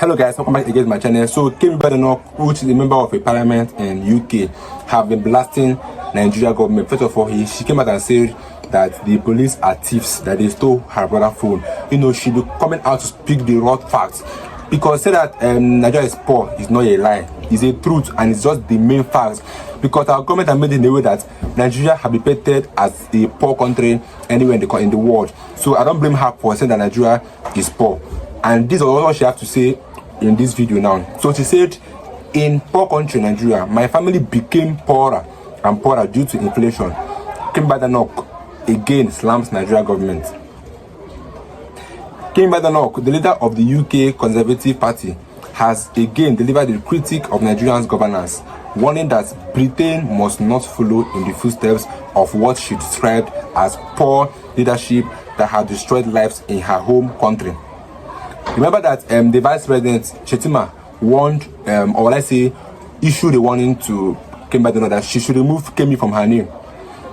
Hello guys, welcome back again to my channel. So Kemi Badenoch, which is a member of a parliament in UK, have been blasting Nigeria government. First of all, she came out and said that the police are thieves, that they stole her brother's phone. You know, she be coming out to speak the raw facts, because say that Nigeria is poor is not a lie, it's a truth, and it's just the main facts. Because our government has made it in a way that Nigeria have been painted as a poor country anywhere in the world. So I don't blame her for saying that Nigeria is poor. And this is all she has to say in this video now. So she said, in poor country Nigeria, my family became poorer and poorer due to inflation. Kemi Badenoch again slams Nigeria government. Kemi Badenoch, the leader of the UK Conservative Party, has again delivered the critique of Nigerians' governance, warning that Britain must not follow in the footsteps of what she described as poor leadership that had destroyed lives in her home country. Remember that the Vice President Shetima warned, or let's say, issued a warning to Kemi Badenoch that she should remove Kemi from her name,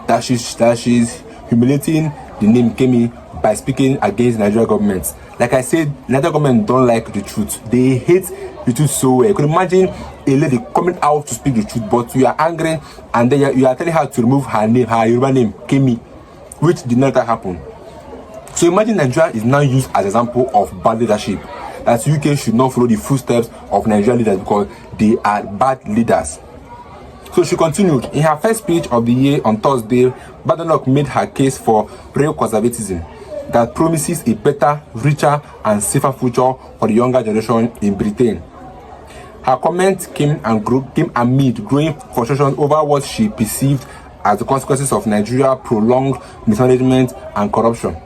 that she's humiliating the name Kemi by speaking against Nigeria government. Like I said, Nigeria government don't like the truth. They hate the truth so well. You can imagine a lady coming out to speak the truth, but you are angry, and then you are telling her to remove her name, her Yoruba name, Kemi, which did not happen. So imagine Nigeria is now used as an example of bad leadership, that UK should not follow the footsteps of Nigerian leaders because they are bad leaders. So she continued. In her first speech of the year on Thursday, Badenoch made her case for real conservatism that promises a better, richer and safer future for the younger generation in Britain. Her comment came amid growing frustration over what she perceived as the consequences of Nigeria's prolonged mismanagement and corruption.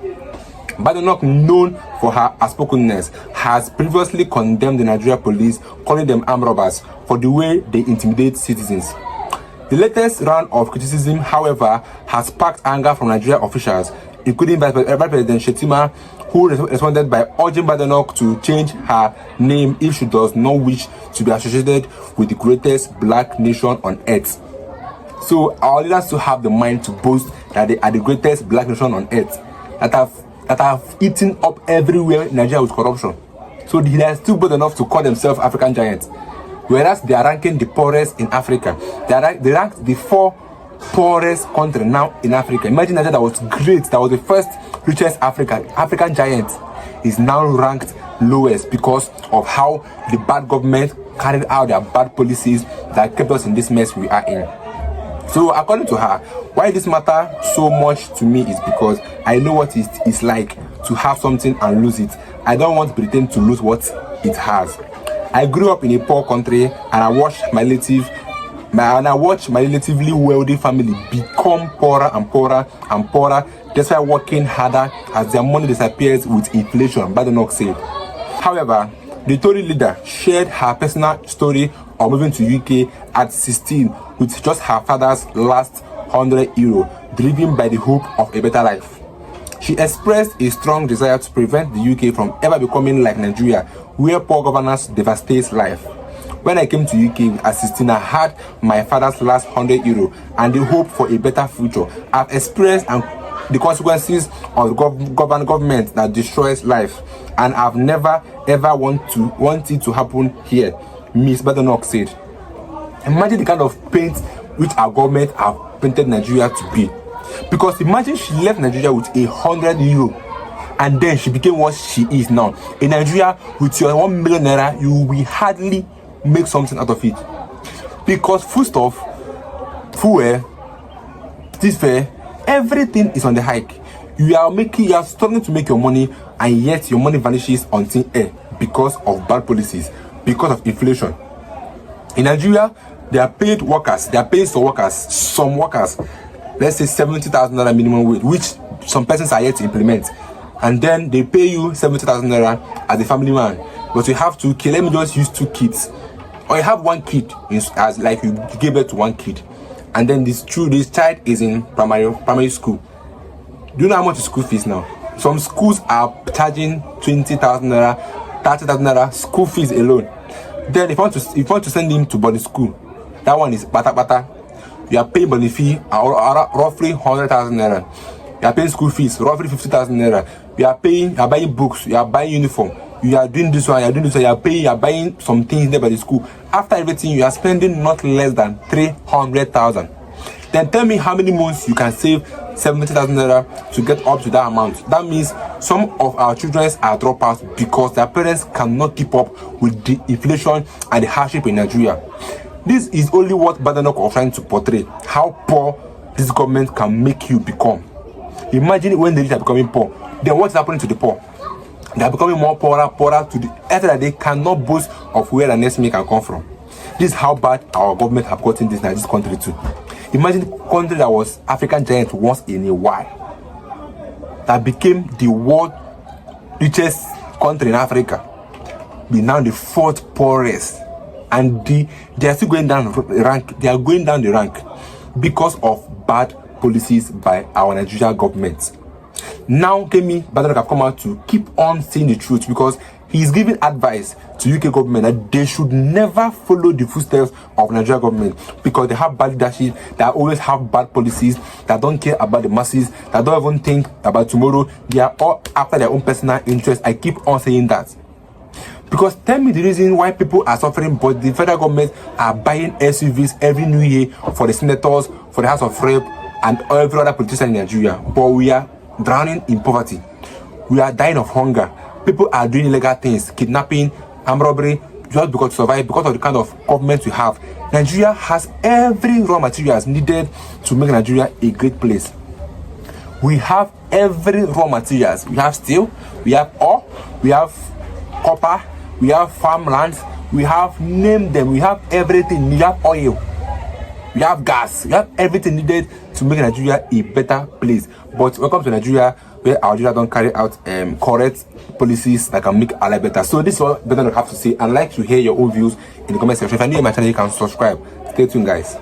Badenoch, known for her outspokenness, has previously condemned the Nigeria police, calling them armed robbers for the way they intimidate citizens. The latest round of criticism, however, has sparked anger from Nigeria officials, including Vice President Shetima, who responded by urging Badenoch to change her name if she does not wish to be associated with the greatest black nation on earth. So our leaders to have the mind to boast that they are the greatest black nation on earth, that have eaten up everywhere in Nigeria with corruption. So they are still bold enough to call themselves African giants, whereas they are ranking the poorest in Africa. They rank the 4 poorest country now in Africa. Imagine Nigeria, that was great, that was the first richest African giant, is now ranked lowest because of how the bad government carried out their bad policies that kept us in this mess we are in. So according to her, why this matter so much to me is because I know what it is like to have something and lose it. I don't want Britain to lose what it has. I grew up in a poor country, and I watched my relatively wealthy family become poorer and poorer and poorer, despite working harder as their money disappears with inflation, Badenoch said. However, the Tory leader shared her personal story of moving to UK at 16 with just her father's last €100, driven by the hope of a better life. She expressed a strong desire to prevent the UK from ever becoming like Nigeria, where poor governance devastates life. When I came to UK at 16, I had my father's last €100 and the hope for a better future. I've experienced the consequences of the government that destroys life, and I've never ever want it to happen here, Ms. Badenoch said. Imagine the kind of paint which our government have painted Nigeria to be. Because imagine she left Nigeria with €100 and then she became what she is now. In Nigeria, with your €1 million, you will hardly make something out of it. Because foodstuff, fuel, this fare, everything is on the hike. You are struggling to make your money, and yet your money vanishes on thin air because of bad policies, because of inflation. In Nigeria, they are paid workers, some workers, let's say $70,000 minimum wage, which some persons are yet to implement. And then they pay you $70,000 as a family man, but you have 2 kids. Let me just use 2 kids, or you have 1 kid, as like you gave birth to 1 kid, and then this child is in primary school. Do you know how much is school fees now? Some schools are charging $20,000, $30,000 school fees alone. Then if you want to send him to boarding school, that one is bata. You are paying boarding fee roughly $100,000. You are paying school fees roughly $50,000. You are buying books, you are buying uniform. you are doing this one, you are doing this one, you are paying, you are buying some things there by the school. After everything, you are spending not less than 300,000. Then tell me how many months you can save 70,000 naira to get up to that amount. That means some of our children are dropouts because their parents cannot keep up with the inflation and the hardship in Nigeria. This is only what Badenoch was trying to portray, how poor this government can make you become. Imagine when the rich are becoming poor, then what is happening to the poor? They are becoming more poorer to the extent that they cannot boast of where the next meal can come from. This is how bad our government have gotten this country too. Imagine the country that was African giant once in a while, that became the world richest country in Africa, be now the fourth poorest, and they are still going down rank. They are going down the rank because of bad policies by our Nigerian government. Now Kemi Badenoch have come out to keep on saying the truth, because he is giving advice to UK government that they should never follow the footsteps of Nigerian government, because they have bad leadership, they always have bad policies, that don't care about the masses, that don't even think about tomorrow. They are all after their own personal interests. I keep on saying that, because tell me the reason why people are suffering, but the federal government are buying SUVs every new year for the senators, for the House of Rep, and every other politician in Nigeria. But we are drowning in poverty. We are dying of hunger. People are doing illegal things, kidnapping, armed robbery, just because to survive, because of the kind of government we have. Nigeria has every raw materials needed to make Nigeria a great place. We have every raw materials. We have steel, we have ore, we have copper, we have farmlands, we have, name them, we have everything. We have oil, we have gas, we have everything needed to make Nigeria a better place. But welcome to Nigeria, where our Nigeria don't carry out correct policies that can make our life better. So this is what Badenoch have to say, and I'd like to hear your own views in the comment section. If you're new to my channel, you can subscribe. Stay tuned, guys.